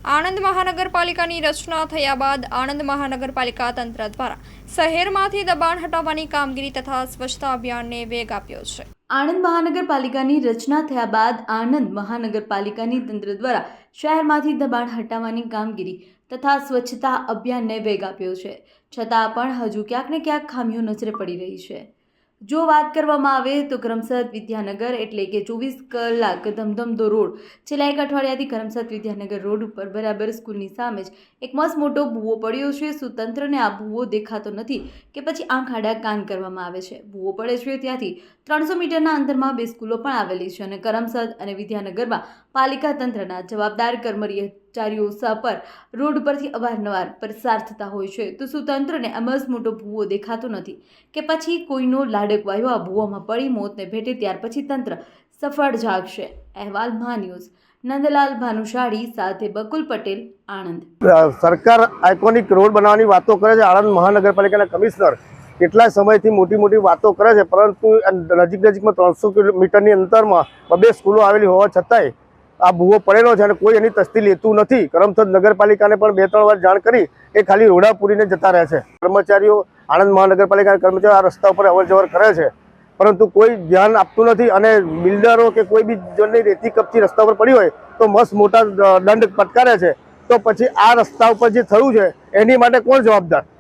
આણંદ મહાનગરપાલિકાની રચના થયા બાદ આણંદ મહાનગરપાલિકા તંત્ર દ્વારા શહેરમાંથી દબાણ હટાવવાની કામગીરી તથા સ્વચ્છતા અભિયાનને વેગ આપ્યો છે। આણંદ મહાનગરપાલિકાની રચના થયા બાદ આણંદ મહાનગરપાલિકાની તંત્ર દ્વારા શહેરમાંથી દબાણ હટાવવાની કામગીરી તથા સ્વચ્છતા અભિયાનને વેગ આપ્યો છે, છતાં પણ હજુ ક્યાંક ને ક્યાંક ખામીઓ નજરે પડી રહી છે। જો વાત કરવામાં આવે તો કરમસદ વિદ્યાનગર એટલે કે 24 કલાક ધમધમતો રોડ છેલ્લા એક અઠવાડિયાથી કરમસદ વિદ્યાનગર રોડ ઉપર બરાબર સ્કૂલની સામે જ એક મસ્ત મોટો ભૂવો પડ્યો છે। શું તંત્રને આ ભૂવો દેખાતો નથી કે પછી આંખ આડા કાન કરવામાં આવે છે? ભૂવો પડે છે ત્યાંથી 300 મીટરના અંતરમાં બે સ્કૂલો પણ આવેલી છે અને કરમસદ અને વિદ્યાનગરમાં પાલિકા તંત્રના જવાબદાર કર્મચારીઓ પર રોડ પરથી અવારનવાર પસાર થતા હોય છે। તો શું તંત્રને આ મસ્ત મોટો ભૂવો દેખાતો નથી કે પછી કોઈનો લાડકવાયો આ ભૂવામાં પડી મોતને ભેટે ત્યાર પછી તંત્ર સફળ જાગશે? અહેવાલ મહા ન્યૂઝ, નંદલાલ ભાનુશાળી સાથે બકુલ પટેલ, આણંદ। સરકાર આઇકોનિક રોડ બનાવવાની વાતો કરે છે। આણંદ મહાનગરપાલિકાના કમિશનર કેટલા સમયથી મોટી વાતો કરે છે, પરંતુ નજીકમાં 300 મીટરની અંતરમાં બે સ્કૂલો આવેલી હોવા છતાંય આ ભૂવો પડેલો છે અને કોઈ એની તસ્દી લેતું નથી। કરમસદ નગરપાલિકાને પણ 2-3 વાર જાણ કરી એ ખાલી રોડા પૂરીને જતા રહે છે। કર્મચારીઓ આણંદ મહાનગરપાલિકાના કર્મચારીઓ આ રસ્તા ઉપર અવરજવર કરે છે, પરંતુ કોઈ ધ્યાન આપતું નથી અને બિલ્ડરો કે કોઈ બી જણની રેતી કપચી રસ્તા પર પડી હોય તો મસ્ત મોટા દંડ ફટકારે છે। તો પછી આ રસ્તા ઉપર જે થયું છે એની માટે કોણ જવાબદાર?